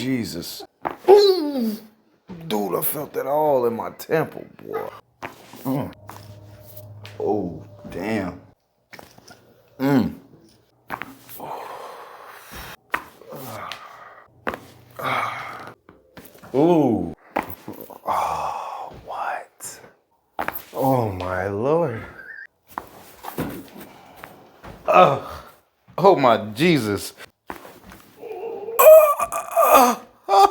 Jesus. Ooh. Dude, I felt that all in my temple, boy. Oh, damn. Ooh. What? Oh, my Lord. Oh, my Jesus.